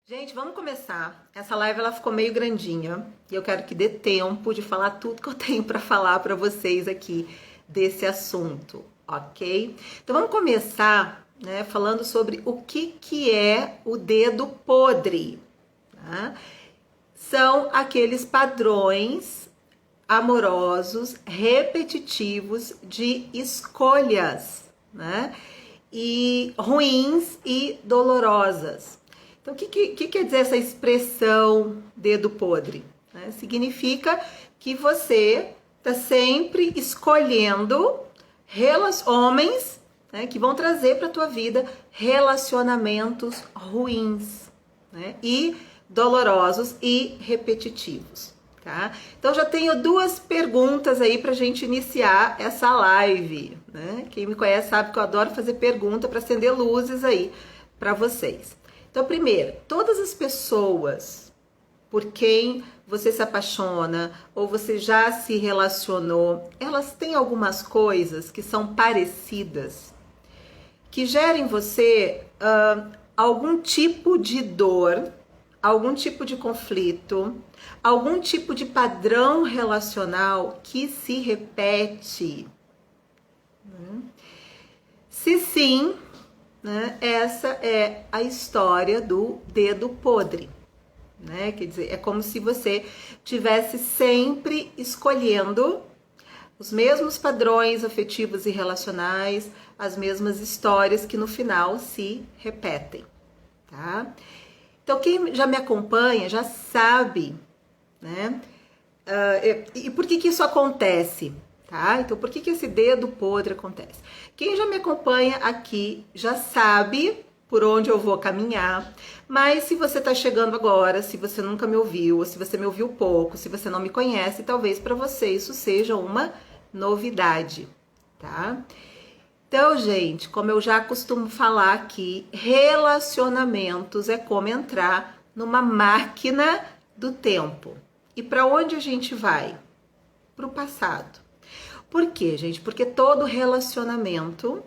Gente, vamos começar. Essa live ela ficou meio grandinha e eu quero que dê tempo de falar tudo que eu tenho para falar para vocês aqui desse assunto, ok? Então vamos começar, né, falando sobre o que é o dedo podre, tá? São aqueles padrões amorosos repetitivos de escolhas, né? E ruins e dolorosas. Então, o que quer dizer essa expressão dedo podre? Né? Significa que você está sempre escolhendo homens, né, que vão trazer para a tua vida relacionamentos ruins, né, e dolorosos e repetitivos. Tá? Então já tenho duas perguntas aí para a gente iniciar essa live. Né? Quem me conhece sabe que eu adoro fazer pergunta para acender luzes aí para vocês. Então, primeiro, todas as pessoas por quem você se apaixona ou você já se relacionou, elas têm algumas coisas que são parecidas, que gerem em você algum tipo de dor, algum tipo de conflito, algum tipo de padrão relacional que se repete. Se sim, né, essa é a história do dedo podre. Né? Quer dizer, é como se você tivesse sempre escolhendo os mesmos padrões afetivos e relacionais, as mesmas histórias que no final se repetem, tá? Então, quem já me acompanha já sabe, né? E por que isso acontece, tá? Então, por que esse dedo podre acontece? Quem já me acompanha aqui já sabe por onde eu vou caminhar, mas se você tá chegando agora, se você nunca me ouviu, ou se você me ouviu pouco, se você não me conhece, talvez para você isso seja uma novidade, tá? Então, gente, como eu já costumo falar aqui, relacionamentos é como entrar numa máquina do tempo. E para onde a gente vai? Para o passado. Por quê, gente? Porque todo relacionamento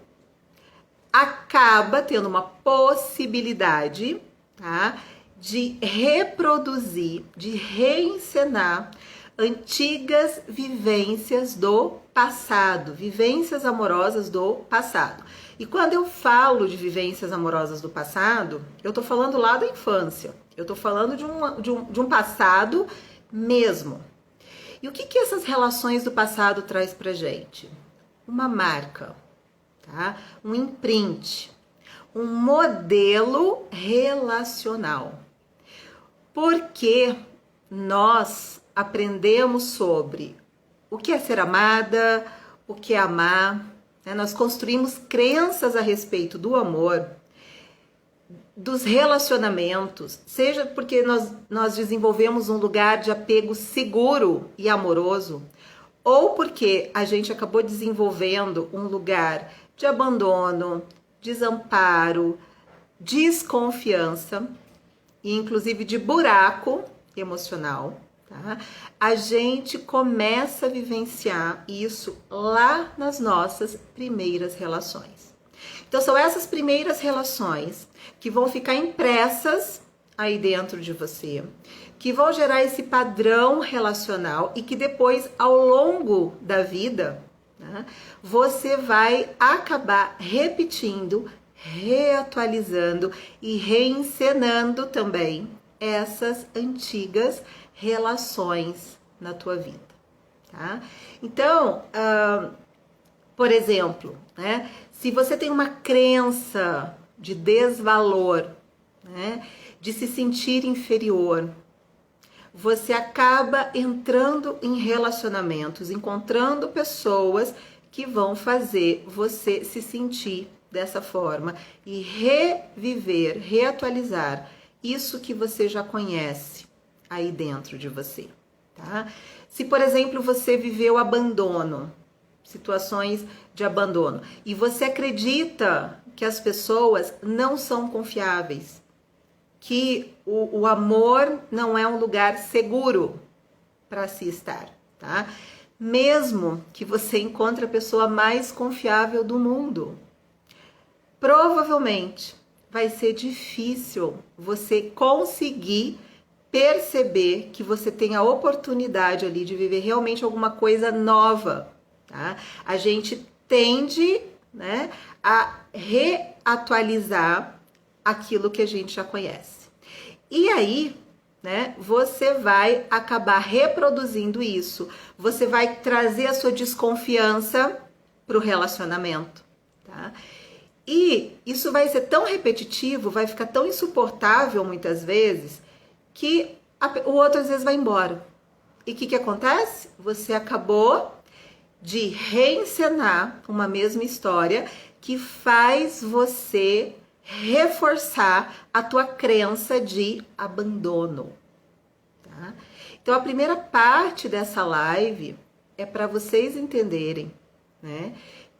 acaba tendo uma possibilidade, tá, de reproduzir, de reencenar antigas vivências do passado, vivências amorosas do passado. E quando eu falo de vivências amorosas do passado, eu tô falando lá da infância, eu tô falando de um passado mesmo. E o que essas relações do passado traz pra gente? Uma marca, tá? Um imprint, um modelo relacional. Porque nós aprendemos sobre o que é ser amada, o que é amar, né? Nós construímos crenças a respeito do amor, dos relacionamentos, seja porque nós desenvolvemos um lugar de apego seguro e amoroso, ou porque a gente acabou desenvolvendo um lugar de abandono, desamparo, desconfiança e inclusive de buraco emocional, tá? A gente começa a vivenciar isso lá nas nossas primeiras relações. Então são essas primeiras relações que vão ficar impressas aí dentro de você, que vão gerar esse padrão relacional e que depois, ao longo da vida, né, você vai acabar repetindo, reatualizando e reencenando também essas antigas relações na tua vida, tá? Então, por exemplo, né, se você tem uma crença de desvalor, né, de se sentir inferior, você acaba entrando em relacionamentos, encontrando pessoas que vão fazer você se sentir dessa forma e reviver, reatualizar isso que você já conhece aí dentro de você, tá? Se, por exemplo, você viveu abandono, situações de abandono, e você acredita que as pessoas não são confiáveis, que o amor não é um lugar seguro para se estar, tá? Mesmo que você encontre a pessoa mais confiável do mundo, provavelmente vai ser difícil você conseguir perceber que você tem a oportunidade ali de viver realmente alguma coisa nova, tá? A gente tende, né, a reatualizar aquilo que a gente já conhece. E aí, né, você vai acabar reproduzindo isso. Você vai trazer a sua desconfiança para o relacionamento, tá? E isso vai ser tão repetitivo, vai ficar tão insuportável muitas vezes, que o outro às vezes vai embora. E o que acontece? Você acabou de reencenar uma mesma história que faz você reforçar a tua crença de abandono, tá? Então a primeira parte dessa live é para vocês entenderem, né,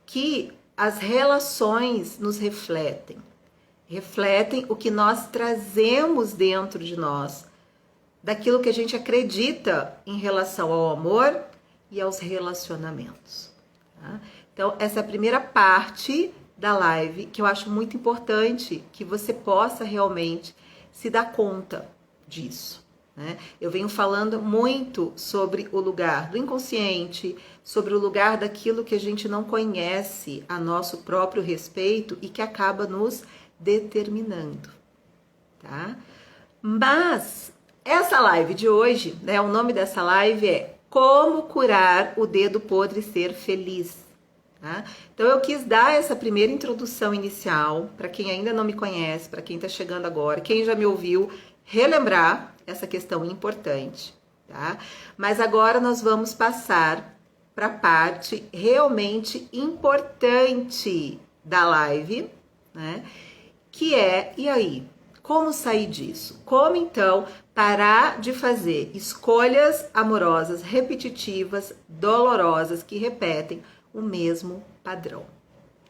que as relações nos refletem o que nós trazemos dentro de nós, daquilo que a gente acredita em relação ao amor e aos relacionamentos, tá? Então, essa é a primeira parte da live que eu acho muito importante que você possa realmente se dar conta disso, né? Eu venho falando muito sobre o lugar do inconsciente, sobre o lugar daquilo que a gente não conhece a nosso próprio respeito e que acaba nos determinando, tá? Mas essa live de hoje, né, o nome dessa live é Como Curar o Dedo Podre e Ser Feliz, tá? Então eu quis dar essa primeira introdução inicial para quem ainda não me conhece, para quem está chegando agora, quem já me ouviu, relembrar essa questão importante, tá? Mas agora nós vamos passar para a parte realmente importante da live, né? Que é, e aí? Como sair disso? Como então parar de fazer escolhas amorosas repetitivas, dolorosas, que repetem o mesmo padrão?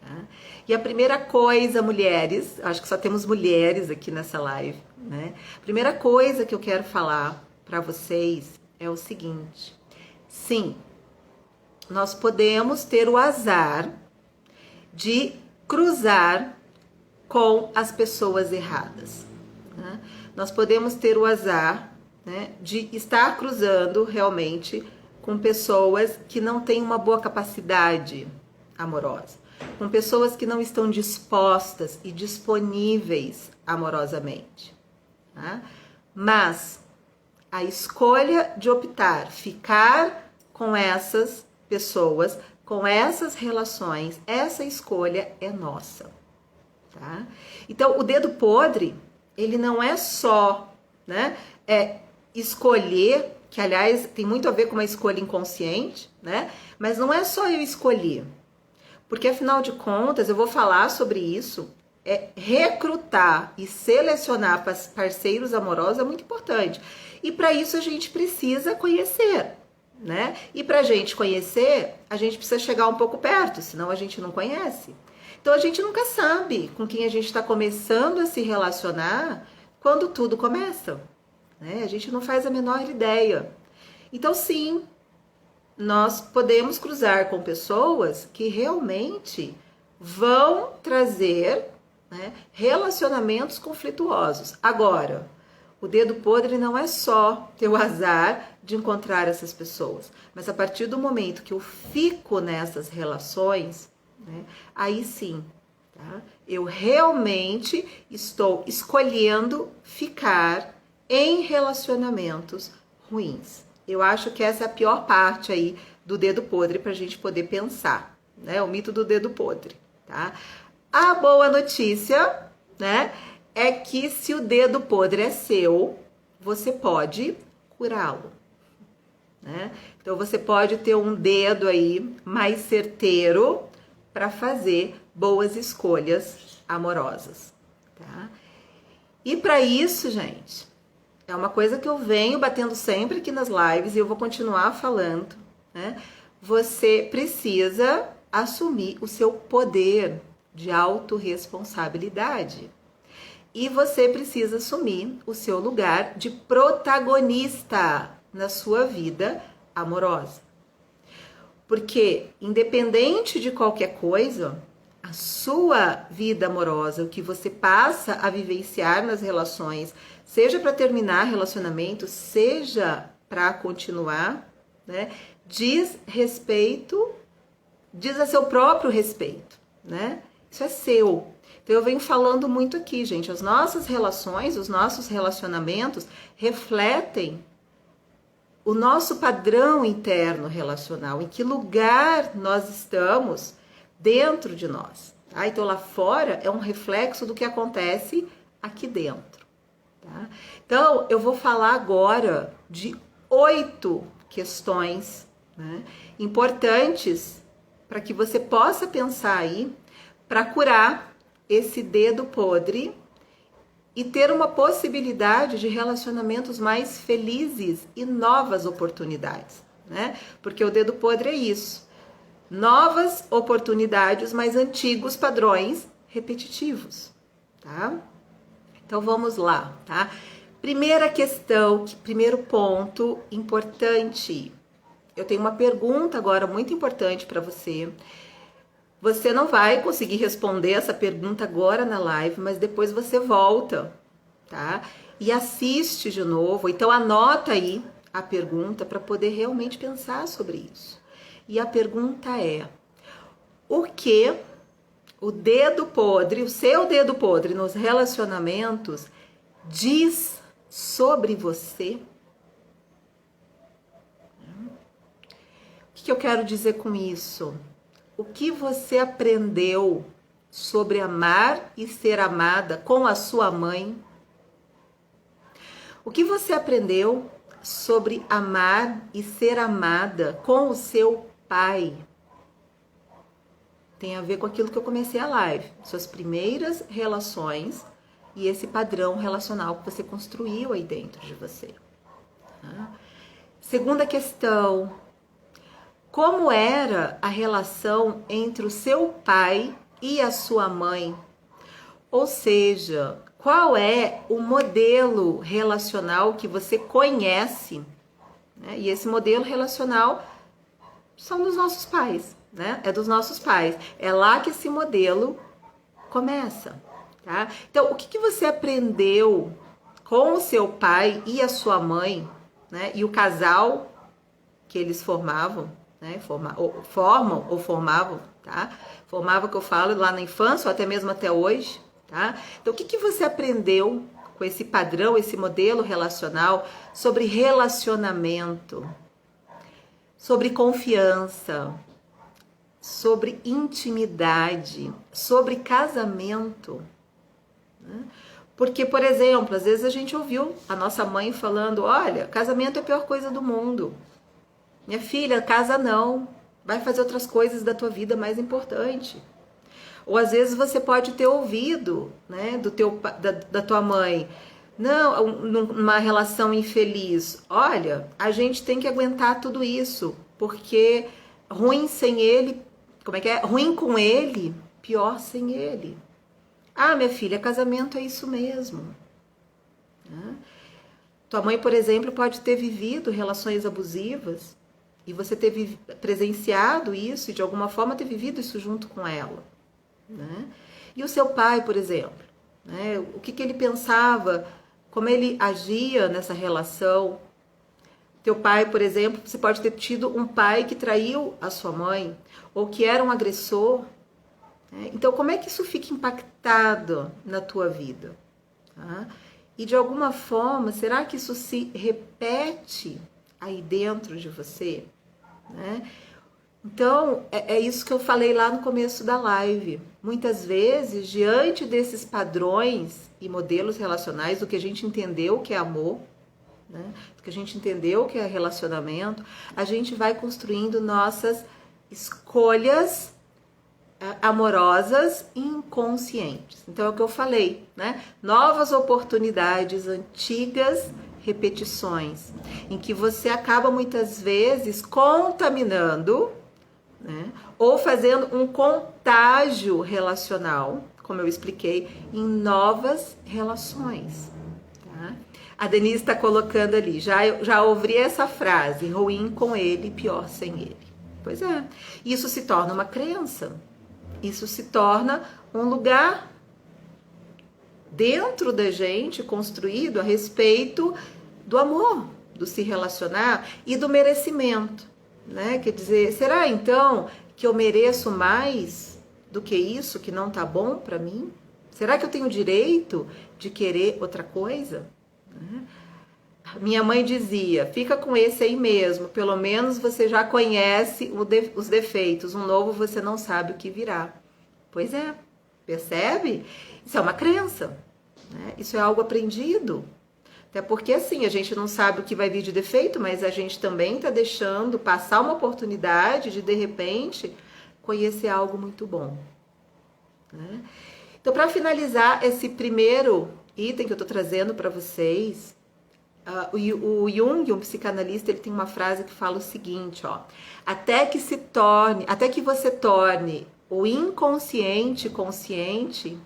Tá? E a primeira coisa, mulheres, acho que só temos mulheres aqui nessa live, né? A primeira coisa que eu quero falar para vocês é o seguinte: sim, nós podemos ter o azar de cruzar com as pessoas erradas, né? Nós podemos ter o azar, né, de estar cruzando realmente com pessoas que não têm uma boa capacidade amorosa, com pessoas que não estão dispostas e disponíveis amorosamente, tá? Mas a escolha de optar, ficar com essas pessoas, com essas relações, essa escolha é nossa. Tá? Então, o dedo podre, ele não é só, né, escolher, que aliás tem muito a ver com uma escolha inconsciente, né? Mas não é só eu escolher, porque afinal de contas, eu vou falar sobre isso, recrutar e selecionar parceiros amorosos é muito importante. E para isso a gente precisa conhecer, né? E para a gente conhecer, a gente precisa chegar um pouco perto, senão a gente não conhece. Então a gente nunca sabe com quem a gente está começando a se relacionar quando tudo começa, né? A gente não faz a menor ideia. Então sim, nós podemos cruzar com pessoas que realmente vão trazer, né, relacionamentos conflituosos. Agora, o dedo podre não é só ter o azar de encontrar essas pessoas, mas a partir do momento que eu fico nessas relações, né, aí sim, tá? Eu realmente estou escolhendo ficar em relacionamentos ruins. Eu acho que essa é a pior parte aí do dedo podre para a gente poder pensar, né? O mito do dedo podre, tá? A boa notícia, né, é que se o dedo podre é seu, você pode curá-lo, né? Então você pode ter um dedo aí mais certeiro para fazer boas escolhas amorosas, tá? E para isso, gente, é uma coisa que eu venho batendo sempre aqui nas lives e eu vou continuar falando, né? Você precisa assumir o seu poder de autorresponsabilidade. E você precisa assumir o seu lugar de protagonista na sua vida amorosa. Porque, independente de qualquer coisa, a sua vida amorosa, o que você passa a vivenciar nas relações, seja para terminar relacionamento, seja para continuar, né? Diz a seu próprio respeito, né? Isso é seu. Então eu venho falando muito aqui, gente, as nossas relações, os nossos relacionamentos refletem o nosso padrão interno relacional, em que lugar nós estamos dentro de nós. Tá? Então lá fora é um reflexo do que acontece aqui dentro. Tá? Então eu vou falar agora de 8 questões, né, importantes para que você possa pensar aí para curar esse dedo podre e ter uma possibilidade de relacionamentos mais felizes e novas oportunidades, né? Porque o dedo podre é isso. Novas oportunidades, mas antigos padrões repetitivos, tá? Então vamos lá, tá? Primeira questão, primeiro ponto importante. Eu tenho uma pergunta agora muito importante para você. Você não vai conseguir responder essa pergunta agora na live, mas depois você volta, tá? E assiste de novo. Então anota aí a pergunta para poder realmente pensar sobre isso. E a pergunta é: o que o dedo podre, o seu dedo podre nos relacionamentos diz sobre você? O que eu quero dizer com isso? O que você aprendeu sobre amar e ser amada com a sua mãe? O que você aprendeu sobre amar e ser amada com o seu pai? Tem a ver com aquilo que eu comecei a live, suas primeiras relações e esse padrão relacional que você construiu aí dentro de você. Tá? Segunda questão: como era a relação entre o seu pai e a sua mãe? Ou seja, qual é o modelo relacional que você conhece? Né? E esse modelo relacional são dos nossos pais, né? É dos nossos pais. É lá que esse modelo começa, tá? Então, o que você aprendeu com o seu pai e a sua mãe, né? E o casal que eles formavam, né? Formam ou formavam, tá? Formava, que eu falo, lá na infância ou até mesmo até hoje, tá? Então, o que você aprendeu com esse padrão, esse modelo relacional sobre relacionamento, sobre confiança, sobre intimidade, sobre casamento, né? Porque, por exemplo, às vezes a gente ouviu a nossa mãe falando: olha, casamento é a pior coisa do mundo. Minha filha, casa não. Vai fazer outras coisas da tua vida mais importante. Ou às vezes você pode ter ouvido, né, da tua mãe: não, numa relação infeliz, olha, a gente tem que aguentar tudo isso, porque ruim sem ele, como é que é? Ruim com ele, pior sem ele. Ah, minha filha, casamento é isso mesmo. Né? Tua mãe, por exemplo, pode ter vivido relações abusivas e você ter presenciado isso e de alguma forma ter vivido isso junto com ela. Né? E o seu pai, por exemplo, né? O que ele pensava, como ele agia nessa relação. Teu pai, por exemplo, você pode ter tido um pai que traiu a sua mãe ou que era um agressor. Né? Então, como é que isso fica impactado na tua vida? Tá? E de alguma forma, será que isso se repete aí dentro de você? Né? Então, é isso que eu falei lá no começo da live. Muitas vezes, diante desses padrões e modelos relacionais, do que a gente entendeu que é amor, né? Do que a gente entendeu que é relacionamento, a gente vai construindo nossas escolhas amorosas inconscientes. Então, é o que eu falei, né? Novas oportunidades, antigas repetições, em que você acaba muitas vezes contaminando, né? Ou fazendo um contágio relacional, como eu expliquei, em novas relações. Tá? A Denise está colocando ali, já ouvi essa frase: ruim com ele, pior sem ele. Pois é, isso se torna uma crença. isso se torna um lugar dentro da gente construído a respeito do amor, do se relacionar e do merecimento, né? Quer dizer, será então que eu mereço mais do que isso que não tá bom para mim? Será que eu tenho direito de querer outra coisa? Minha mãe dizia, fica com esse aí mesmo, pelo menos você já conhece os defeitos, um novo você não sabe o que virá. Pois é, percebe? Isso é uma crença, né? Isso é algo aprendido. Até porque assim, a gente não sabe o que vai vir de defeito, mas a gente também está deixando passar uma oportunidade de repente, conhecer algo muito bom, né? Então, para finalizar esse primeiro item que eu estou trazendo para vocês, o Jung, um psicanalista, ele tem uma frase que fala o seguinte, ó: até que você torne o inconsciente consciente,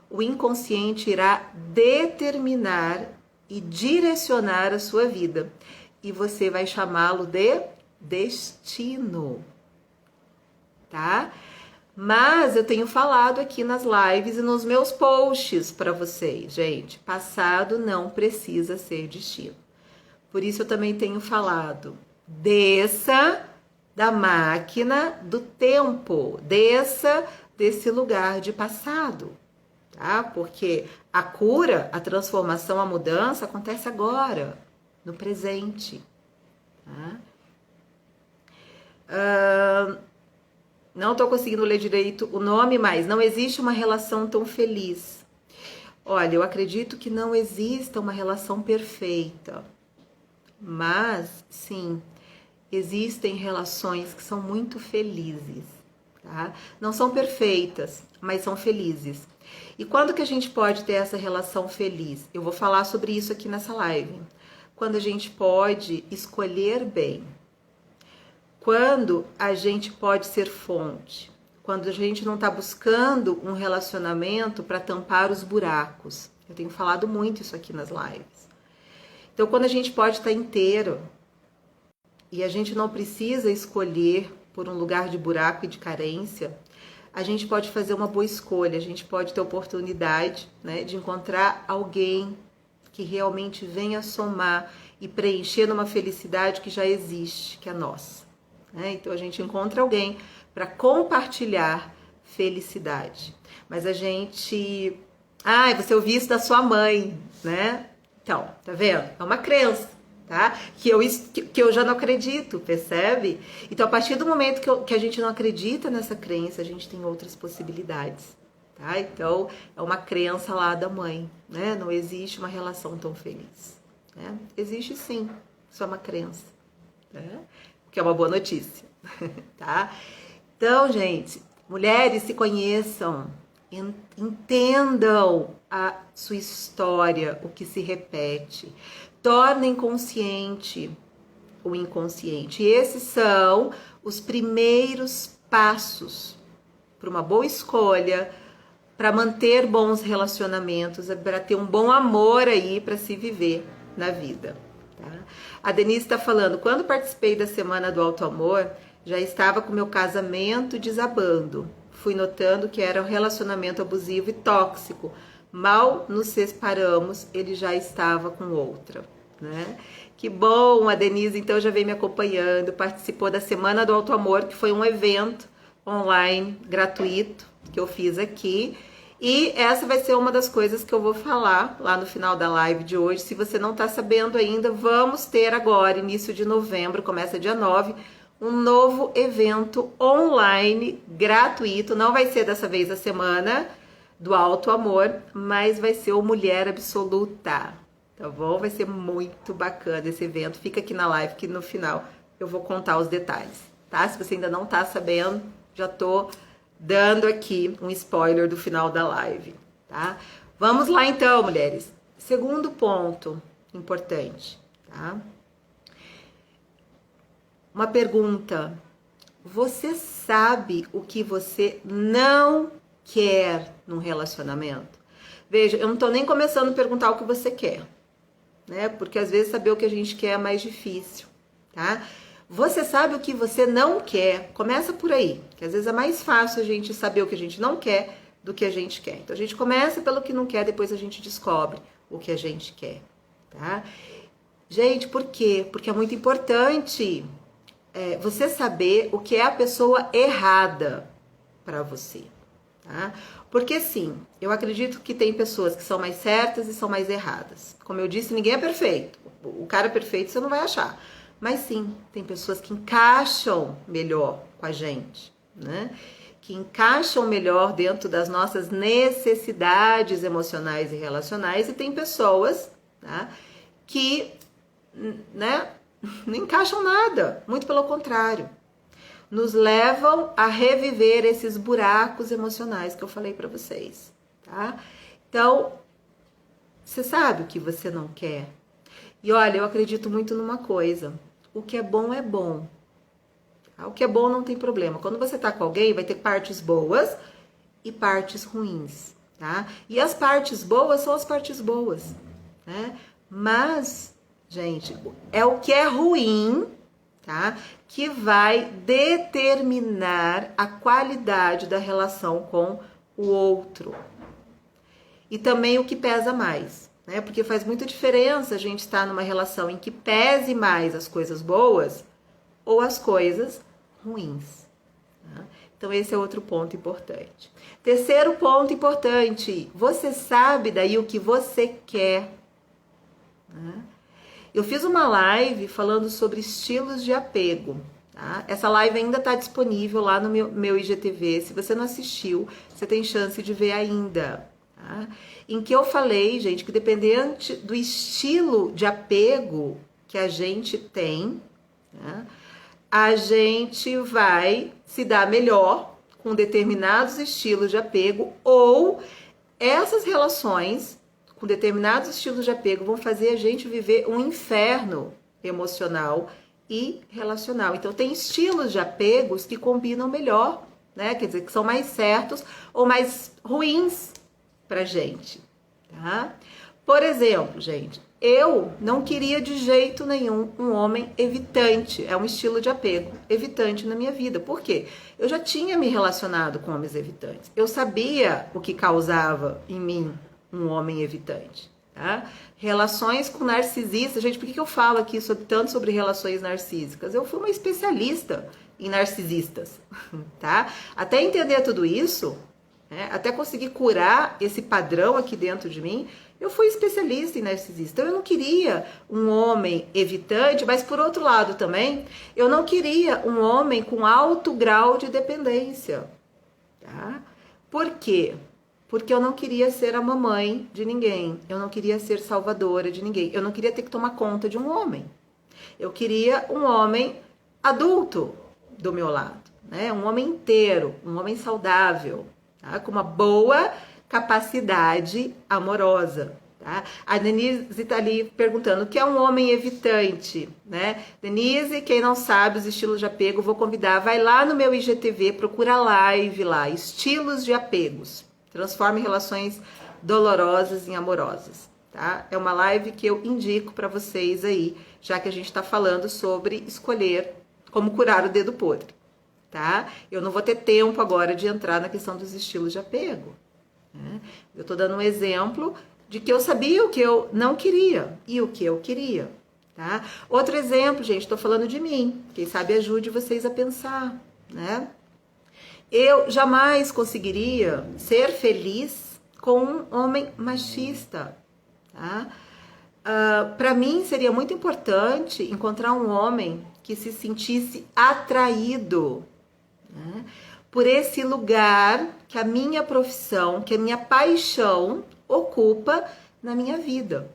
o inconsciente irá determinar e direcionar a sua vida, e você vai chamá-lo de destino, tá? Mas eu tenho falado aqui nas lives e nos meus posts para vocês, gente, passado não precisa ser destino. Por isso eu também tenho falado, desça da máquina do tempo, desça desse lugar de passado, tá? Porque a cura, a transformação, a mudança acontece agora, no presente, tá? Não estou conseguindo ler direito o nome, mas não existe uma relação tão feliz. Olha, eu acredito que não exista uma relação perfeita, mas sim, existem relações que são muito felizes, tá? Não são perfeitas, mas são felizes. E quando que a gente pode ter essa relação feliz? Eu vou falar sobre isso aqui nessa live. Quando a gente pode escolher bem. Quando a gente pode ser fonte, quando a gente não está buscando um relacionamento para tampar os buracos. Eu tenho falado muito isso aqui nas lives. Então, quando a gente pode estar inteiro e a gente não precisa escolher por um lugar de buraco e de carência, a gente pode fazer uma boa escolha, a gente pode ter oportunidade, né, de encontrar alguém que realmente venha somar e preencher numa felicidade que já existe, que é nossa. Então a gente encontra alguém para compartilhar felicidade. Mas a gente... você ouviu isso da sua mãe, né? Então, tá vendo? É uma crença, tá? Que eu já não acredito, percebe? Então, a partir do momento que a gente não acredita nessa crença, a gente tem outras possibilidades, tá? Então, é uma crença lá da mãe, né? Não existe uma relação tão feliz, né? Existe sim, só uma crença, né? Que é uma boa notícia, tá? Então, gente, mulheres, se conheçam, entendam a sua história, o que se repete, tornem consciente o inconsciente. E esses são os primeiros passos para uma boa escolha, para manter bons relacionamentos, para ter um bom amor aí para se viver na vida. Tá? A Denise está falando, quando participei da Semana do Alto Amor, já estava com meu casamento desabando. Fui notando que era um relacionamento abusivo e tóxico. Mal nos separamos, ele já estava com outra, né? Que bom, a Denise então já vem me acompanhando, participou da Semana do Alto Amor, que foi um evento online gratuito que eu fiz aqui. E essa vai ser uma das coisas que eu vou falar lá no final da live de hoje. Se você não está sabendo ainda, vamos ter agora, início de novembro, começa dia 9, um novo evento online gratuito. Não vai ser dessa vez a Semana do Alto Amor, mas vai ser o Mulher Absoluta, tá bom? Vai ser muito bacana esse evento. Fica aqui na live que no final eu vou contar os detalhes, tá? Se você ainda não tá sabendo, já tô dando aqui um spoiler do final da live, tá? Vamos lá então, mulheres. Segundo ponto importante, tá? Uma pergunta. Você sabe o que você não quer num relacionamento? Veja, eu não tô nem começando a perguntar o que você quer, né? Porque às vezes saber o que a gente quer é mais difícil, tá? Você sabe o que você não quer? Começa por aí, que às vezes é mais fácil a gente saber o que a gente não quer do que a gente quer. Então a gente começa pelo que não quer, depois a gente descobre o que a gente quer, tá? Gente, por quê? Porque é muito importante você saber o que é a pessoa errada para você, tá? Porque sim, eu acredito que tem pessoas que são mais certas e são mais erradas. Como eu disse, ninguém é perfeito. O cara perfeito você não vai achar. Mas sim, tem pessoas que encaixam melhor com a gente, né? Que encaixam melhor dentro das nossas necessidades emocionais e relacionais, e tem pessoas, tá, que, né, não encaixam nada, muito pelo contrário. Nos levam a reviver esses buracos emocionais que eu falei para vocês, tá? Então, você sabe o que você não quer. E olha, eu acredito muito numa coisa. O que é bom é bom. Tá? O que é bom não tem problema. Quando você tá com alguém, vai ter partes boas e partes ruins, tá? E as partes boas são as partes boas, né? Mas, gente, é o que é ruim, tá? Que vai determinar a qualidade da relação com o outro. E também o que pesa mais, né? Porque faz muita diferença a gente estar numa relação em que pese mais as coisas boas ou as coisas ruins. Tá? Então esse é outro ponto importante. Terceiro ponto importante, você sabe daí o que você quer, né? Eu fiz uma live falando sobre estilos de apego. Tá? Essa live ainda está disponível lá no meu IGTV. Se você não assistiu, você tem chance de ver ainda. Tá? Em que eu falei, gente, que dependente do estilo de apego que a gente tem, né, a gente vai se dar melhor com determinados estilos de apego, ou essas relações com determinados estilos de apego vão fazer a gente viver um inferno emocional e relacional. Então tem estilos de apegos que combinam melhor, né? Quer dizer, que são mais certos ou mais ruins pra gente, tá? Por exemplo, gente, eu não queria de jeito nenhum um homem evitante. É um estilo de apego evitante na minha vida. Por quê? Eu já tinha me relacionado com homens evitantes. Eu sabia o que causava em mim um homem evitante, tá? Relações com narcisistas. Gente, por que eu falo aqui tanto sobre relações narcísicas? Eu fui uma especialista em narcisistas, tá? Até entender tudo isso, né? Até conseguir curar esse padrão aqui dentro de mim, eu fui especialista em narcisista. Então eu não queria um homem evitante, mas por outro lado também, eu não queria um homem com alto grau de dependência, tá? Por quê? Porque eu não queria ser a mamãe de ninguém, eu não queria ser salvadora de ninguém, eu não queria ter que tomar conta de um homem. Eu queria um homem adulto do meu lado, né? Um homem inteiro, um homem saudável, tá? Com uma boa capacidade amorosa. Tá? A Denise está ali perguntando o que é um homem evitante, né? Denise, quem não sabe os estilos de apego, vou convidar, vai lá no meu IGTV, procura a live lá, estilos de apegos. Transforme relações dolorosas em amorosas, tá? É uma live que eu indico para vocês aí, já que a gente está falando sobre escolher como curar o dedo podre, tá? Eu não vou ter tempo agora de entrar na questão dos estilos de apego, né? Eu estou dando um exemplo de que eu sabia o que eu não queria e o que eu queria, tá? Outro exemplo, gente, estou falando de mim. Quem sabe ajude vocês a pensar, né? Eu jamais conseguiria ser feliz com um homem machista, tá? Para mim seria muito importante encontrar um homem que se sentisse atraído, né, por esse lugar que a minha profissão, que a minha paixão ocupa na minha vida.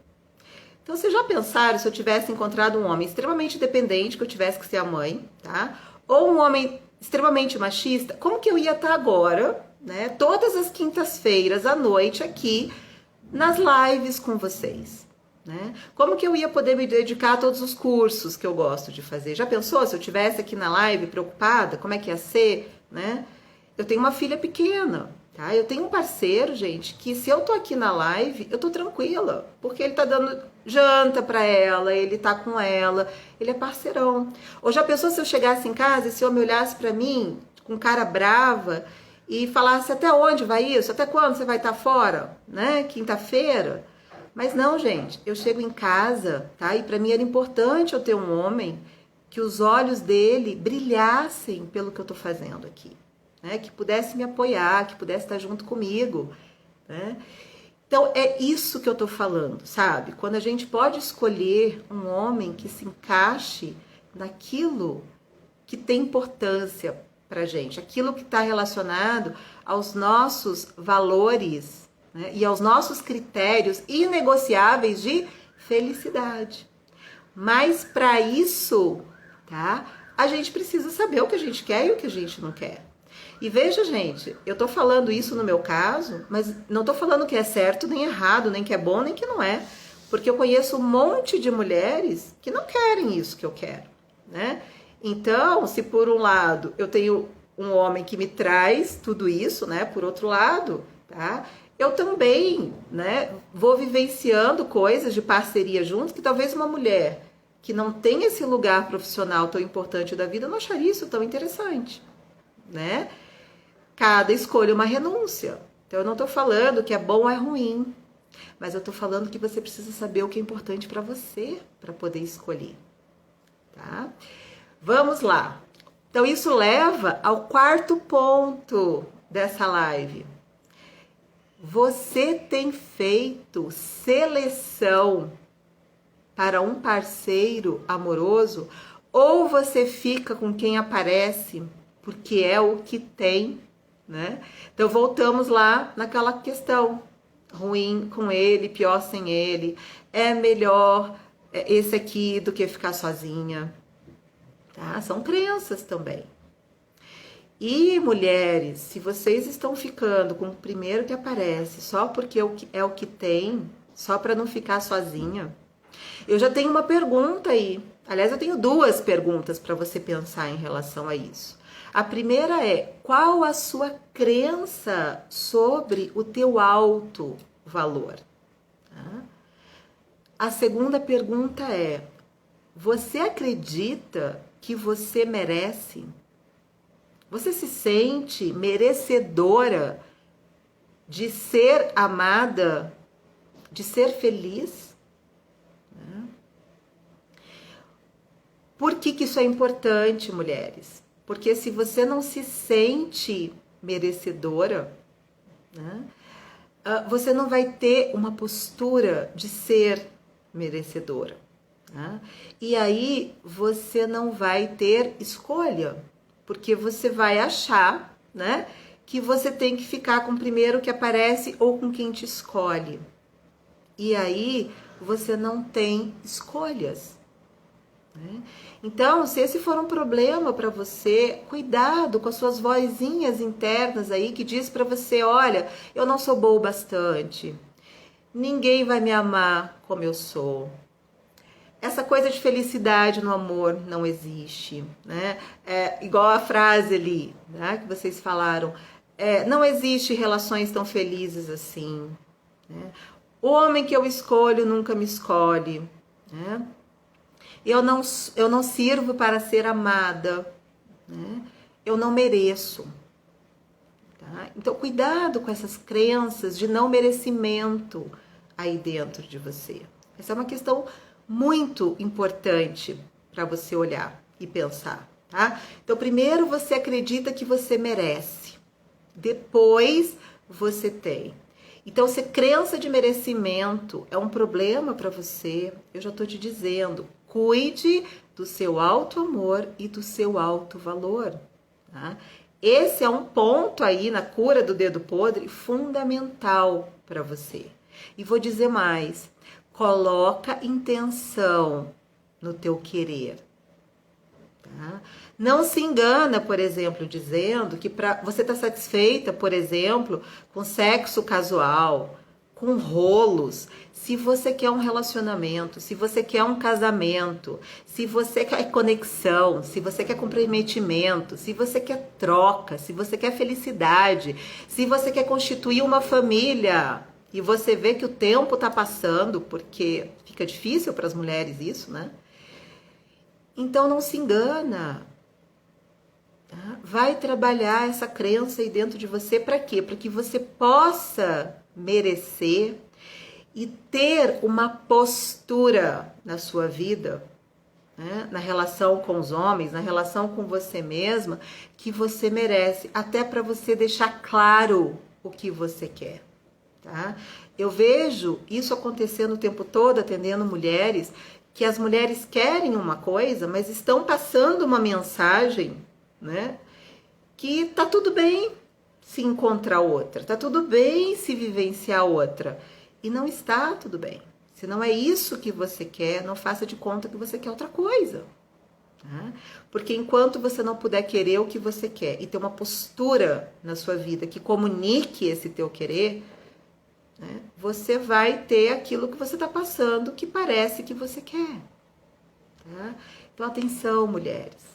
Então, vocês já pensaram se eu tivesse encontrado um homem extremamente dependente, que eu tivesse que ser a mãe, tá? Ou um homem extremamente machista, como que eu ia estar agora, né? Todas as quintas-feiras à noite aqui nas lives com vocês, né? Como que eu ia poder me dedicar a todos os cursos que eu gosto de fazer? Já pensou se eu tivesse aqui na live preocupada, como é que ia ser, né? Eu tenho uma filha pequena, tá? Eu tenho um parceiro, gente, que se eu tô aqui na live, eu tô tranquila, porque ele tá dando janta pra ela, ele tá com ela, ele é parceirão. Ou já pensou se eu chegasse em casa e esse homem olhasse pra mim com cara brava e falasse até onde vai isso? Até quando você vai estar fora, né? Quinta-feira? Mas não, gente, eu chego em casa, tá? E pra mim era importante eu ter um homem que os olhos dele brilhassem pelo que eu tô fazendo aqui, né? Que pudesse me apoiar, que pudesse estar junto comigo, né? Então é isso que eu tô falando, sabe? Quando a gente pode escolher um homem que se encaixe naquilo que tem importância pra gente, aquilo que está relacionado aos nossos valores, né? E aos nossos critérios inegociáveis de felicidade. Mas para isso, tá? A gente precisa saber o que a gente quer e o que a gente não quer. E veja, gente, eu tô falando isso no meu caso, mas não tô falando que é certo nem errado, nem que é bom nem que não é. Porque eu conheço um monte de mulheres que não querem isso que eu quero, né? Então, se por um lado eu tenho um homem que me traz tudo isso, né? Por outro lado, tá? Eu também, né, vou vivenciando coisas de parceria juntos que talvez uma mulher que não tem esse lugar profissional tão importante da vida não acharia isso tão interessante, né? Cada escolha é uma renúncia. Então eu não tô falando que é bom ou é ruim, mas eu tô falando que você precisa saber o que é importante para você para poder escolher, tá? Vamos lá. Então isso leva ao quarto ponto dessa live. Você tem feito seleção para um parceiro amoroso ou você fica com quem aparece porque é o que tem, né? Então voltamos lá naquela questão, ruim com ele, pior sem ele, é melhor esse aqui do que ficar sozinha, tá? São crenças também. E mulheres, se vocês estão ficando com o primeiro que aparece só porque é o que tem, só para não ficar sozinha, eu já tenho uma pergunta aí. Aliás, eu tenho duas perguntas para você pensar em relação a isso. A primeira é: qual a sua crença sobre o teu alto valor? Tá? A segunda pergunta é: você acredita que você merece? Você se sente merecedora de ser amada, de ser feliz? Por que isso é importante, mulheres? Porque se você não se sente merecedora, né, você não vai ter uma postura de ser merecedora. Né? E aí você não vai ter escolha, porque você vai achar, né, que você tem que ficar com o primeiro que aparece ou com quem te escolhe. E aí você não tem escolhas. Né? Então, se esse for um problema para você, cuidado com as suas vozinhas internas aí que diz para você: olha, eu não sou boa o bastante, ninguém vai me amar como eu sou. Essa coisa de felicidade no amor não existe, né? É igual a frase ali, né, que vocês falaram, não existe relações tão felizes assim, né? O homem que eu escolho nunca me escolhe, né? Eu não sirvo para ser amada, né? Eu não mereço. Tá? Então, cuidado com essas crenças de não merecimento aí dentro de você. Essa é uma questão muito importante para você olhar e pensar. Tá? Então, primeiro você acredita que você merece, depois você tem. Então, se crença de merecimento é um problema para você, eu já estou te dizendo, cuide do seu alto amor e do seu alto valor. Tá? Esse é um ponto aí na cura do dedo podre fundamental para você. E vou dizer mais, coloca intenção no teu querer. Tá? Não se engana, por exemplo, dizendo que você está satisfeita, por exemplo, com sexo casual, com rolos. Se você quer um relacionamento, se você quer um casamento, se você quer conexão, se você quer comprometimento, se você quer troca, se você quer felicidade, se você quer constituir uma família e você vê que o tempo tá passando, porque fica difícil para as mulheres isso, né? Então não se engana. Tá? Vai trabalhar essa crença aí dentro de você para quê? Para que você possa merecer e ter uma postura na sua vida, né? Na relação com os homens, na relação com você mesma, que você merece, até para você deixar claro o que você quer. Tá? Eu vejo isso acontecendo o tempo todo, atendendo mulheres, que as mulheres querem uma coisa, mas estão passando uma mensagem, né? Que tá tudo bem se encontrar outra, tá tudo bem se vivenciar outra. E não está tudo bem. Se não é isso que você quer, não faça de conta que você quer outra coisa. Tá? Porque enquanto você não puder querer o que você quer e ter uma postura na sua vida que comunique esse teu querer, né, você vai ter aquilo que você está passando que parece que você quer. Tá? Então, atenção, mulheres,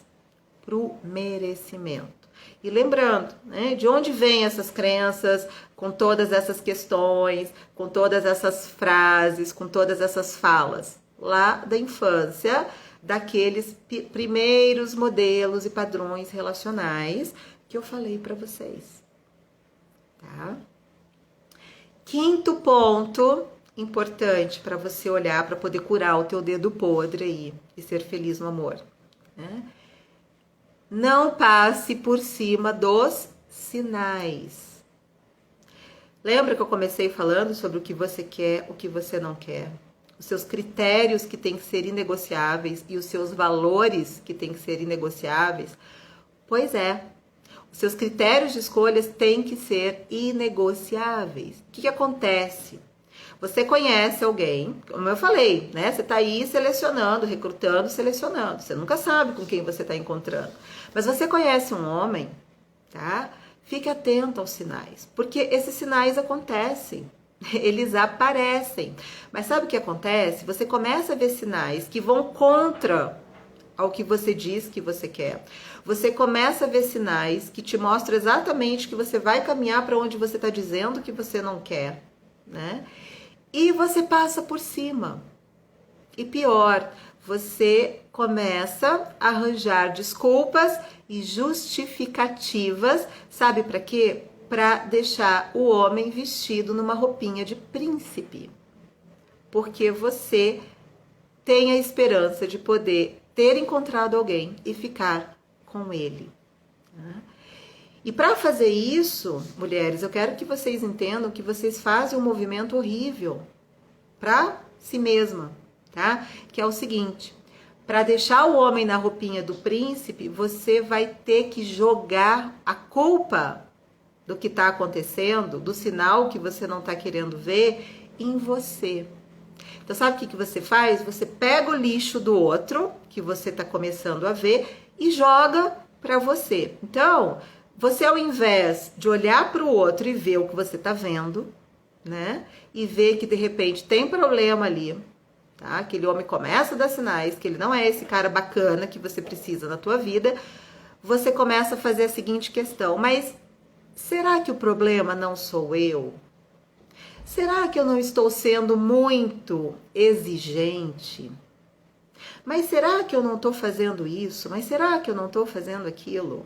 para o merecimento. E lembrando, né, de onde vêm essas crenças, com todas essas questões, com todas essas frases, com todas essas falas? Lá da infância, daqueles primeiros modelos e padrões relacionais que eu falei para vocês. Tá? Quinto ponto importante para você olhar, para poder curar o teu dedo podre aí e ser feliz no amor, né? Não passe por cima dos sinais. Lembra que eu comecei falando sobre o que você quer, o que você não quer? Os seus critérios que têm que ser inegociáveis e os seus valores que têm que ser inegociáveis? Pois é, os seus critérios de escolhas têm que ser inegociáveis. O que acontece? Você conhece alguém, como eu falei, né? Você está aí selecionando, recrutando, selecionando. Você nunca sabe com quem você está encontrando. Mas você conhece um homem, tá? Fique atento aos sinais, porque esses sinais acontecem, eles aparecem. Mas sabe o que acontece? Você começa a ver sinais que vão contra ao que você diz que você quer. Você começa a ver sinais que te mostram exatamente que você vai caminhar para onde você está dizendo que você não quer, né? E você passa por cima. E pior, você começa a arranjar desculpas e justificativas, sabe para quê? Para deixar o homem vestido numa roupinha de príncipe. Porque você tem a esperança de poder ter encontrado alguém e ficar com ele. E para fazer isso, mulheres, eu quero que vocês entendam que vocês fazem um movimento horrível para si mesma, tá? Que é o seguinte: para deixar o homem na roupinha do príncipe, você vai ter que jogar a culpa do que está acontecendo, do sinal que você não está querendo ver, em você. Então, sabe o que você faz? Você pega o lixo do outro, que você está começando a ver, e joga para você. Então, você, ao invés de olhar para o outro e ver o que você está vendo, né? E ver que de repente tem problema ali, tá? Aquele homem começa a dar sinais que ele não é esse cara bacana que você precisa na tua vida. Você começa a fazer a seguinte questão: mas será que o problema não sou eu? Será que eu não estou sendo muito exigente? Mas será que eu não estou fazendo isso? Mas será que eu não estou fazendo aquilo?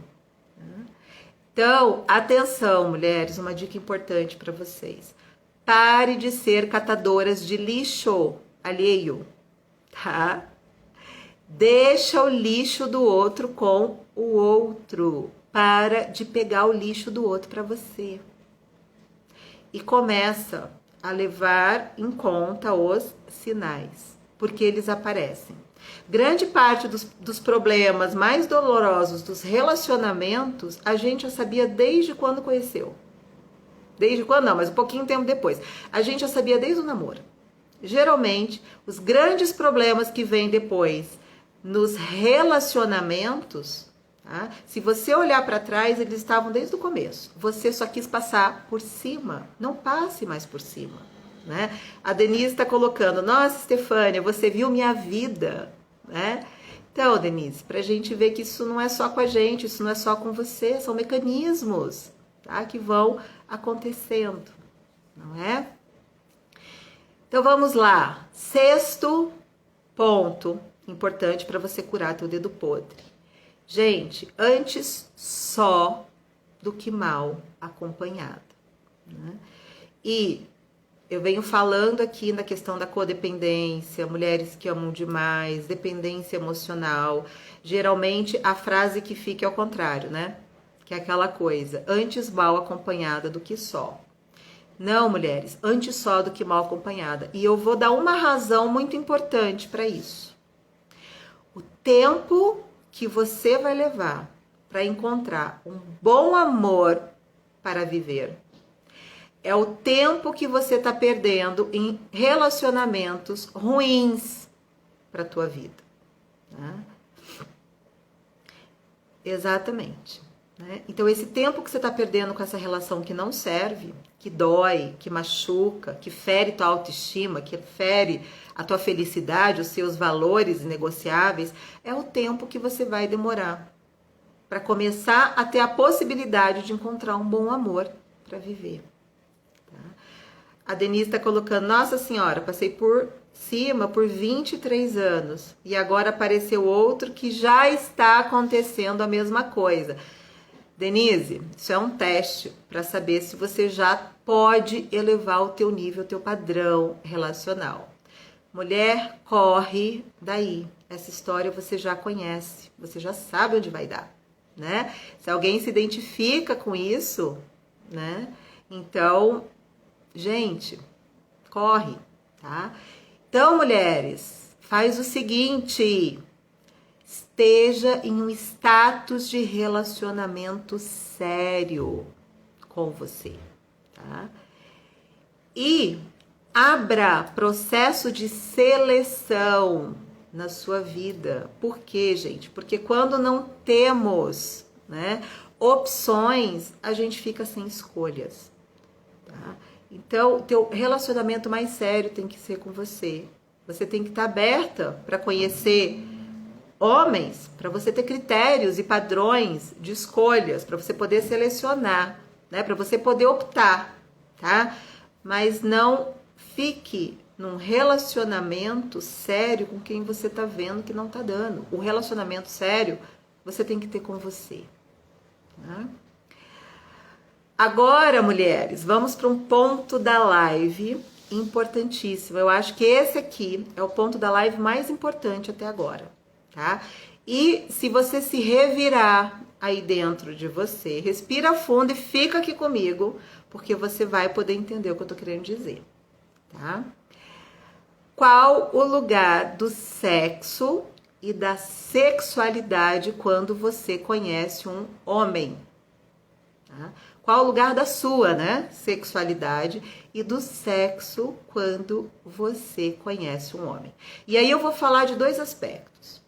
Então, atenção, mulheres, uma dica importante para vocês. Pare de ser catadoras de lixo alheio, tá? Deixa o lixo do outro com o outro. Para de pegar o lixo do outro para você. E começa a levar em conta os sinais, porque eles aparecem. Grande parte dos problemas mais dolorosos dos relacionamentos, a gente já sabia desde quando conheceu. Desde quando não, mas um pouquinho tempo depois. A gente já sabia desde o namoro. Geralmente, os grandes problemas que vêm depois nos relacionamentos, tá? Se você olhar para trás, eles estavam desde o começo. Você só quis passar por cima. Não passe mais por cima. né? A Denise está colocando, nossa, Stefânia, você viu minha vida, né? Então, Denise, para a gente ver que isso não é só com a gente, isso não é só com você, são mecanismos, tá? Que vão acontecendo, não é? Então, vamos lá. Sexto ponto importante para você curar teu dedo podre. Gente, antes só do que mal acompanhado, né? E eu venho falando aqui na questão da codependência, mulheres que amam demais, dependência emocional. Geralmente a frase que fica é o contrário, né? Que é aquela coisa, antes mal acompanhada do que só. Não, mulheres, antes só do que mal acompanhada. E eu vou dar uma razão muito importante para isso. O tempo que você vai levar para encontrar um bom amor para viver é o tempo que você está perdendo em relacionamentos ruins para a tua vida. Né? Exatamente. Né? Então, esse tempo que você está perdendo com essa relação que não serve, que dói, que machuca, que fere tua autoestima, que fere a tua felicidade, os seus valores negociáveis, é o tempo que você vai demorar para começar a ter a possibilidade de encontrar um bom amor para viver. A Denise está colocando, nossa senhora, passei por cima por 23 anos e agora apareceu outro que já está acontecendo a mesma coisa. Denise, isso é um teste para saber se você já pode elevar o teu nível, o teu padrão relacional. Mulher, corre daí. Essa história você já conhece, você já sabe onde vai dar, né? Se alguém se identifica com isso, né? Então, gente, corre, tá? Então, mulheres, faz o seguinte, esteja em um status de relacionamento sério com você, tá? E abra processo de seleção na sua vida. Por quê, gente? Porque quando não temos, né, opções, a gente fica sem escolhas, tá? Então, o teu relacionamento mais sério tem que ser com você. Você tem que estar aberta para conhecer homens, para você ter critérios e padrões de escolhas, para você poder selecionar, né? Para você poder optar, tá? Mas não fique num relacionamento sério com quem você tá vendo que não tá dando. O relacionamento sério você tem que ter com você, tá? Agora, mulheres, vamos para um ponto da live importantíssimo. Eu acho que esse aqui é o ponto da live mais importante até agora, tá? E se você se revirar aí dentro de você, respira fundo e fica aqui comigo, porque você vai poder entender o que eu tô querendo dizer, tá? Qual o lugar do sexo e da sexualidade quando você conhece um homem? Tá? Qual o lugar da sua, né, sexualidade e do sexo quando você conhece um homem? E aí eu vou falar de dois aspectos,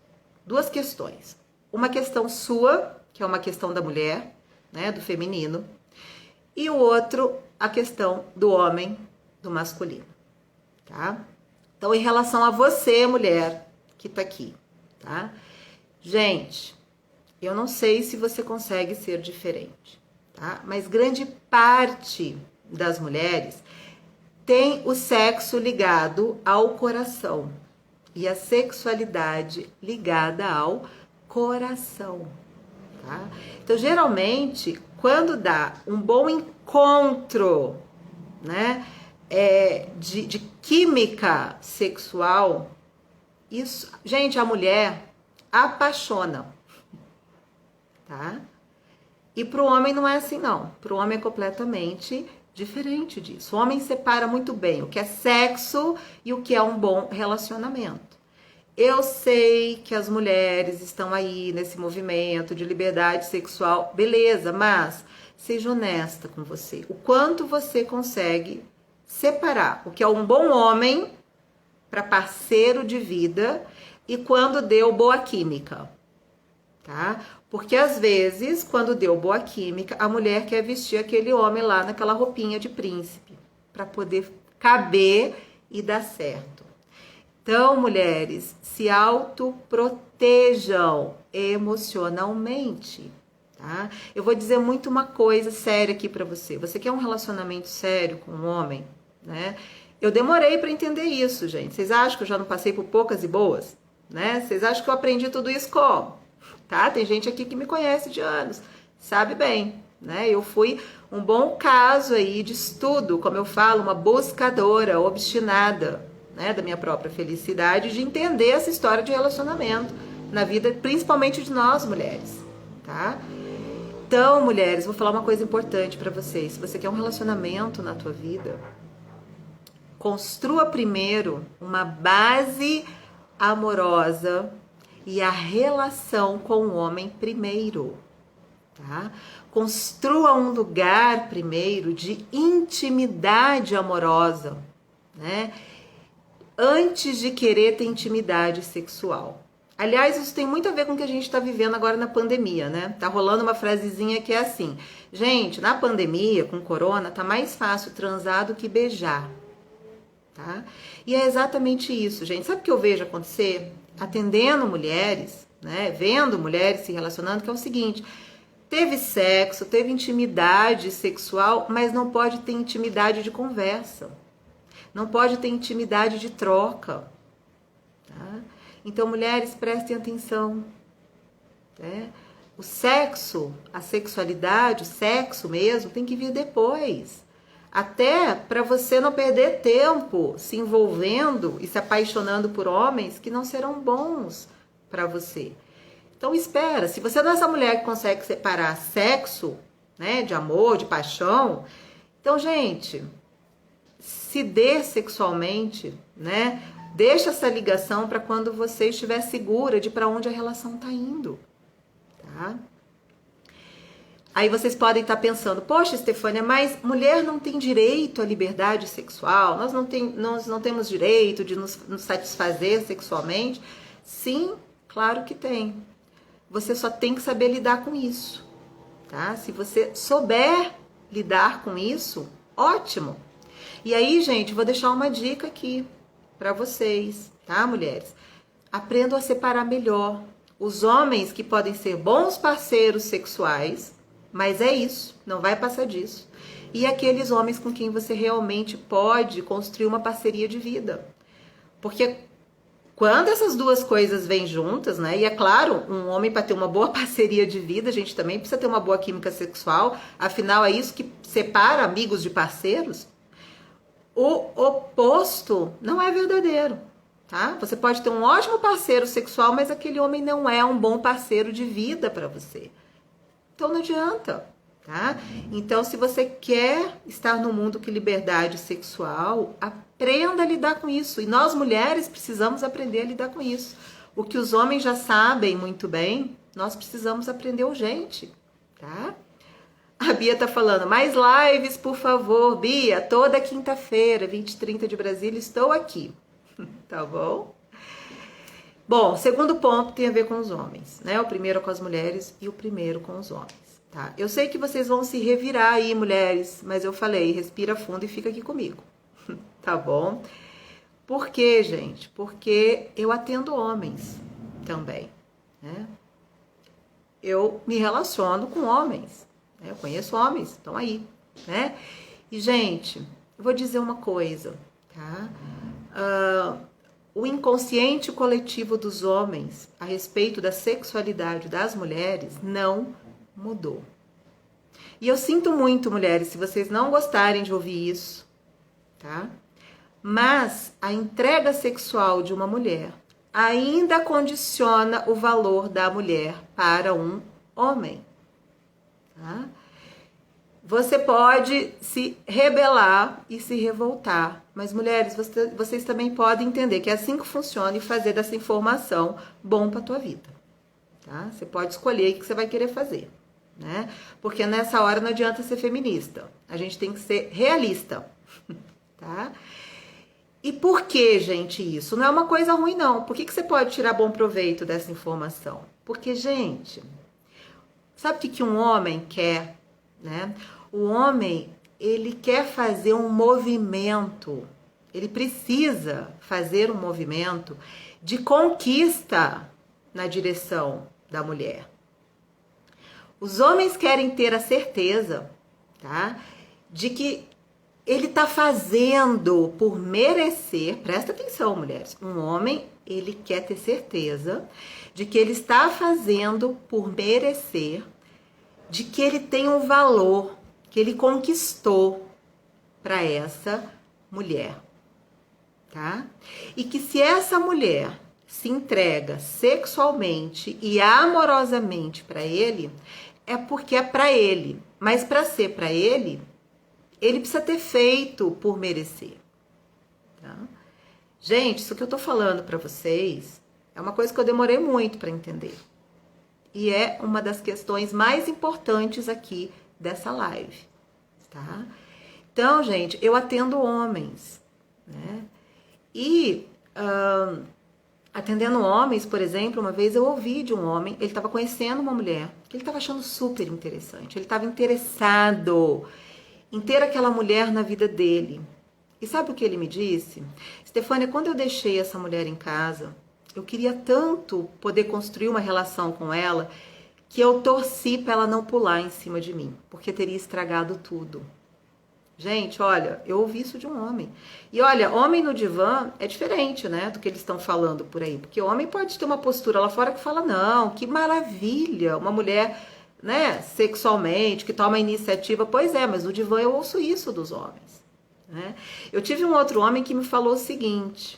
duas questões. Uma questão sua, que é uma questão da mulher, né, do feminino, e o outro, a questão do homem, do masculino, tá? Então, em relação a você, mulher, que tá aqui, tá? Gente, eu não sei se você consegue ser diferente, tá? Mas grande parte das mulheres tem o sexo ligado ao coração e a sexualidade ligada ao coração, tá? Então, geralmente, quando dá um bom encontro, né, de química sexual, isso, gente, a mulher apaixona, tá? E para o homem não é assim, não. Para o homem é completamente diferente disso. O homem separa muito bem o que é sexo e o que é um bom relacionamento. Eu sei que as mulheres estão aí nesse movimento de liberdade sexual, beleza, mas seja honesta com você. O quanto você consegue separar o que é um bom homem para parceiro de vida e quando deu boa química, tá? Porque às vezes, quando deu boa química, a mulher quer vestir aquele homem lá naquela roupinha de príncipe para poder caber e dar certo. Então, mulheres, se autoprotejam emocionalmente, tá? Eu vou dizer muito uma coisa séria aqui pra você. Você quer um relacionamento sério com um homem, né? Eu demorei pra entender isso, gente. Vocês acham que eu já não passei por poucas e boas, né? Vocês acham que eu aprendi tudo isso como? Tá? Tem gente aqui que me conhece de anos, sabe bem, né? Eu fui um bom caso aí de estudo, como eu falo, uma buscadora obstinada, né, da minha própria felicidade, de entender essa história de relacionamento na vida, principalmente de nós mulheres, tá? Então, mulheres, vou falar uma coisa importante pra vocês. Se você quer um relacionamento na tua vida, construa primeiro uma base amorosa e a relação com o homem primeiro, tá? Construa um lugar primeiro de intimidade amorosa, né? Antes de querer ter intimidade sexual. Aliás, isso tem muito a ver com o que a gente está vivendo agora na pandemia, né? Tá rolando uma frasezinha que é assim: gente, na pandemia, com corona, tá mais fácil transar do que beijar, tá? E é exatamente isso, gente. Sabe o que eu vejo acontecer? Atendendo mulheres, né? Vendo mulheres se relacionando, que é o seguinte: teve sexo, teve intimidade sexual, mas não pode ter intimidade de conversa. Não pode ter intimidade de troca, tá? Então, mulheres, prestem atenção, né? O sexo, a sexualidade, o sexo mesmo, tem que vir depois. Até para você não perder tempo se envolvendo e se apaixonando por homens que não serão bons para você. Então, espera. Se você não é essa mulher que consegue separar sexo, né, de amor, de paixão, então, gente, se dê sexualmente, né? Deixa essa ligação para quando você estiver segura de para onde a relação está indo, tá? Aí vocês podem estar pensando: poxa, Estefânia, mas mulher não tem direito à liberdade sexual? Nós não temos direito de nos satisfazer sexualmente? Sim, claro que tem. Você só tem que saber lidar com isso, tá? Se você souber lidar com isso, ótimo. E aí, gente, vou deixar uma dica aqui para vocês, tá, mulheres? Aprendam a separar melhor os homens que podem ser bons parceiros sexuais, mas é isso, não vai passar disso, e aqueles homens com quem você realmente pode construir uma parceria de vida. Porque quando essas duas coisas vêm juntas, né? E é claro, um homem para ter uma boa parceria de vida, a gente também precisa ter uma boa química sexual, afinal é isso que separa amigos de parceiros. O oposto não é verdadeiro, tá? Você pode ter um ótimo parceiro sexual, mas aquele homem não é um bom parceiro de vida para você. Então não adianta, tá? Então, se você quer estar no mundo que liberdade sexual, aprenda a lidar com isso. E nós mulheres precisamos aprender a lidar com isso. O que os homens já sabem muito bem, nós precisamos aprender urgente, tá? A Bia tá falando: mais lives, por favor, Bia. Toda quinta-feira, 20 e 30 de Brasília, estou aqui. Tá bom? Bom, segundo ponto tem a ver com os homens, né? O primeiro com as mulheres e o primeiro com os homens, tá? Eu sei que vocês vão se revirar aí, mulheres, mas eu falei, respira fundo e fica aqui comigo, tá bom? Por quê, gente? Porque eu atendo homens também, né? Eu me relaciono com homens. Eu conheço homens, estão aí, né? E, gente, eu vou dizer uma coisa, tá? O inconsciente coletivo dos homens a respeito da sexualidade das mulheres não mudou. E eu sinto muito, mulheres, se vocês não gostarem de ouvir isso, tá? Mas a entrega sexual de uma mulher ainda condiciona o valor da mulher para um homem. Tá? Você pode se rebelar e se revoltar, mas mulheres, vocês também podem entender que é assim que funciona e fazer dessa informação bom para a tua vida. Tá? Você pode escolher o que você vai querer fazer, né? Porque nessa hora não adianta ser feminista, a gente tem que ser realista, tá? E por que, gente, isso? Não é uma coisa ruim, não. Por que você pode tirar bom proveito dessa informação? Porque, gente, sabe o que um homem quer, né? O homem ele quer fazer um movimento, ele precisa fazer um movimento de conquista na direção da mulher. Os homens querem ter a certeza, tá, de que ele está fazendo por merecer. Presta atenção, mulheres. Um homem, ele quer ter certeza de que ele está fazendo por merecer, de que ele tem um valor, que ele conquistou para essa mulher, tá? E que se essa mulher se entrega sexualmente e amorosamente para ele, é porque é para ele. Mas para ser para ele precisa ter feito por merecer, tá? Gente, isso que eu tô falando para vocês é uma coisa que eu demorei muito para entender. E é uma das questões mais importantes aqui dessa live, tá? Então, gente, eu atendo homens, né? E atendendo homens, por exemplo, uma vez eu ouvi de um homem, ele estava conhecendo uma mulher que ele estava achando super interessante, ele estava interessado em ter aquela mulher na vida dele. E sabe o que ele me disse? Stefânia, quando eu deixei essa mulher em casa, eu queria tanto poder construir uma relação com ela que eu torci para ela não pular em cima de mim, porque teria estragado tudo. Gente, olha, eu ouvi isso de um homem. E olha, homem no divã é diferente, né, do que eles estão falando por aí. Porque o homem pode ter uma postura lá fora que fala, não, que maravilha, uma mulher, né, sexualmente, que toma a iniciativa. Pois é, mas no divã eu ouço isso dos homens, né? Eu tive um outro homem que me falou o seguinte,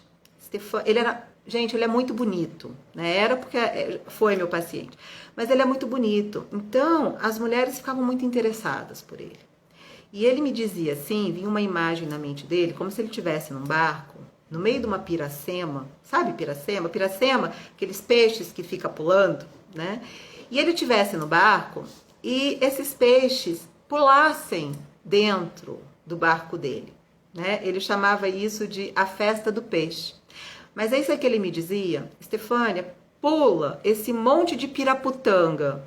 ele era, gente, ele é muito bonito, né? Era porque foi meu paciente, mas ele é muito bonito. Então, as mulheres ficavam muito interessadas por ele. E ele me dizia assim, vinha uma imagem na mente dele, como se ele estivesse num barco, no meio de uma piracema, sabe piracema? Piracema, aqueles peixes que ficam pulando, né? E ele estivesse no barco e esses peixes pulassem dentro do barco dele, né? Ele chamava isso de a festa do peixe. Mas é isso que ele me dizia, Stefânia, pula esse monte de piraputanga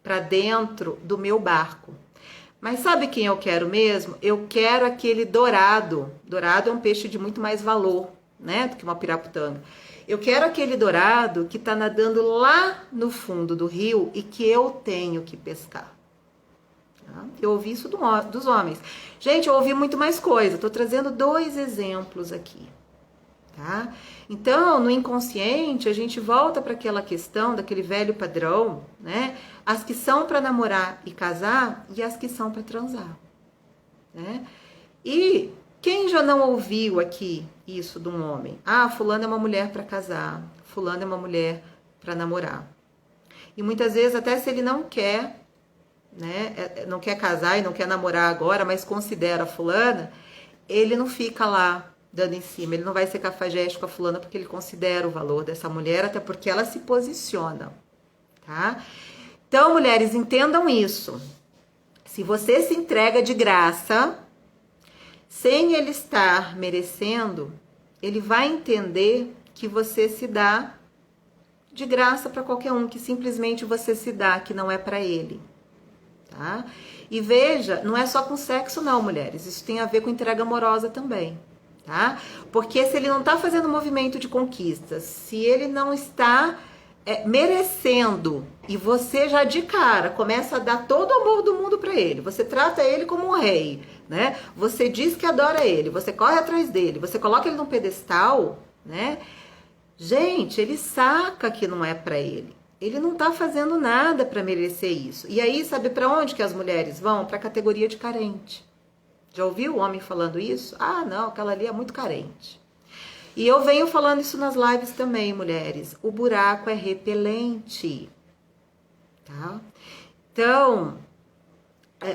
para dentro do meu barco. Mas sabe quem eu quero mesmo? Eu quero aquele dourado. Dourado é um peixe de muito mais valor, né, do que uma piraputanga. Eu quero aquele dourado que está nadando lá no fundo do rio e que eu tenho que pescar. Tá? Eu ouvi isso dos homens. Gente, eu ouvi muito mais coisa. Estou trazendo 2 exemplos aqui. Tá? Então, no inconsciente, a gente volta para aquela questão daquele velho padrão, né? As que são para namorar e casar e as que são para transar, né? E quem já não ouviu aqui isso de um homem? Ah, fulano é uma mulher para casar, fulano é uma mulher para namorar. E muitas vezes, até se ele não quer, né? Não quer casar e não quer namorar agora, mas considera a fulana, ele não fica lá dando em cima, ele não vai ser cafajeste com a fulana porque ele considera o valor dessa mulher, até porque ela se posiciona, tá? Então, mulheres, entendam isso. Se você se entrega de graça, sem ele estar merecendo, ele vai entender que você se dá de graça para qualquer um, que simplesmente você se dá, que não é para ele, tá? E veja, não é só com sexo não, mulheres, isso tem a ver com entrega amorosa também. Tá? Porque se ele não está fazendo movimento de conquista, se ele não está merecendo e você já de cara começa a dar todo o amor do mundo para ele, você trata ele como um rei, né? Você diz que adora ele, você corre atrás dele, você coloca ele num pedestal, né? Gente, ele saca que não é para ele. Ele não está fazendo nada para merecer isso. E aí, sabe para onde que as mulheres vão? Para a categoria de carente. Já ouviu o homem falando isso? Ah, não, aquela ali é muito carente. E eu venho falando isso nas lives também, mulheres. O buraco é repelente, tá? Então,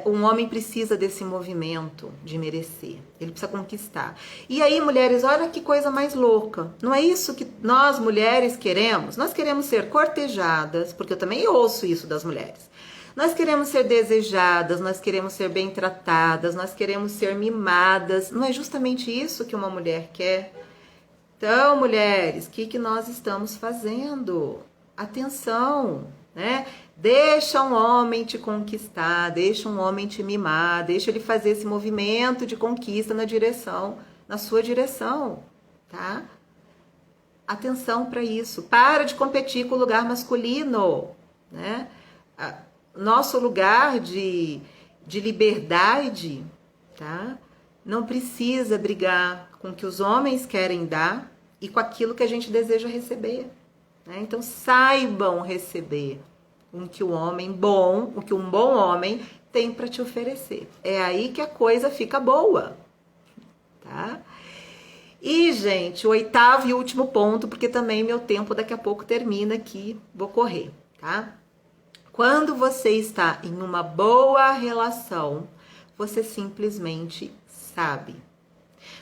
um homem precisa desse movimento de merecer. Ele precisa conquistar. E aí, mulheres, olha que coisa mais louca. Não é isso que nós, mulheres, queremos? Nós queremos ser cortejadas, porque eu também ouço isso das mulheres. Nós queremos ser desejadas, nós queremos ser bem tratadas, nós queremos ser mimadas. Não é justamente isso que uma mulher quer? Então, mulheres, o que nós estamos fazendo? Atenção! né? Deixa um homem te conquistar, deixa um homem te mimar, deixa ele fazer esse movimento de conquista na sua direção, tá? Atenção para isso. Para de competir com o lugar masculino, né? Nosso lugar de liberdade, tá? Não precisa brigar com o que os homens querem dar e com aquilo que a gente deseja receber, né? Então saibam receber o que um bom homem tem para te oferecer. É aí que a coisa fica boa, tá? E, gente, o 8º e último ponto, porque também meu tempo daqui a pouco termina aqui, vou correr, tá? Quando você está em uma boa relação, você simplesmente sabe.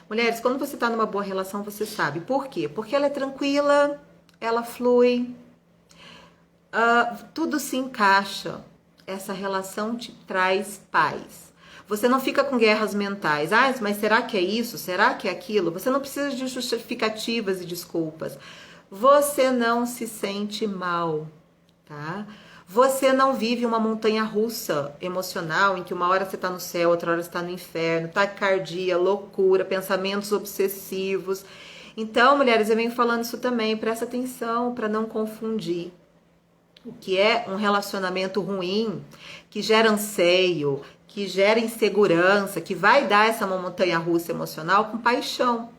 Mulheres, quando você está numa boa relação, você sabe. Por quê? Porque ela é tranquila, ela flui, tudo se encaixa. Essa relação te traz paz. Você não fica com guerras mentais. Ah, mas será que é isso? Será que é aquilo? Você não precisa de justificativas e desculpas. Você não se sente mal, tá? Você não vive uma montanha-russa emocional em que uma hora você tá no céu, outra hora você tá no inferno, taquicardia, loucura, pensamentos obsessivos. Então, mulheres, eu venho falando isso também, presta atenção para não confundir o que é um relacionamento ruim, que gera anseio, que gera insegurança, que vai dar essa montanha-russa emocional com paixão,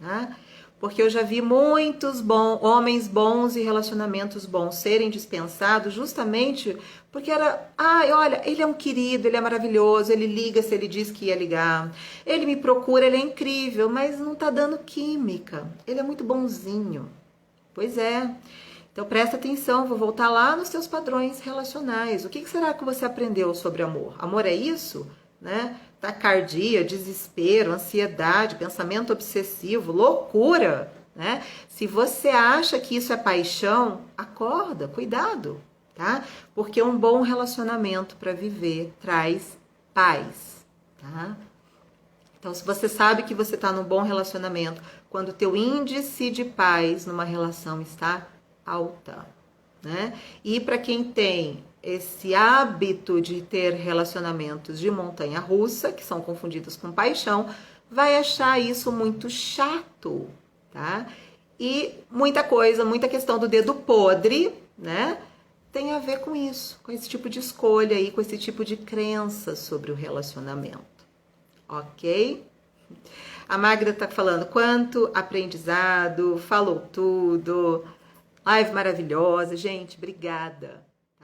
tá? Porque eu já vi muitos homens bons e relacionamentos bons serem dispensados justamente porque olha, ele é um querido, ele é maravilhoso, ele liga se ele diz que ia ligar, ele me procura, ele é incrível, mas não tá dando química, ele é muito bonzinho. Pois é. Então presta atenção, vou voltar lá nos seus padrões relacionais. O que será que você aprendeu sobre amor? Amor é isso? Né? Taquicardia, desespero, ansiedade, pensamento obsessivo, loucura, né? Se você acha que isso é paixão, acorda, cuidado, tá? Porque um bom relacionamento para viver traz paz, tá? Então, se você sabe que você está num bom relacionamento, quando o teu índice de paz numa relação está alta, né? E para quem tem esse hábito de ter relacionamentos de montanha-russa, que são confundidos com paixão, vai achar isso muito chato, tá? E muita questão do dedo podre, né? Tem a ver com isso, com esse tipo de escolha aí, com esse tipo de crença sobre o relacionamento, ok? A Magda tá falando, quanto aprendizado, falou tudo. Live maravilhosa, gente, obrigada.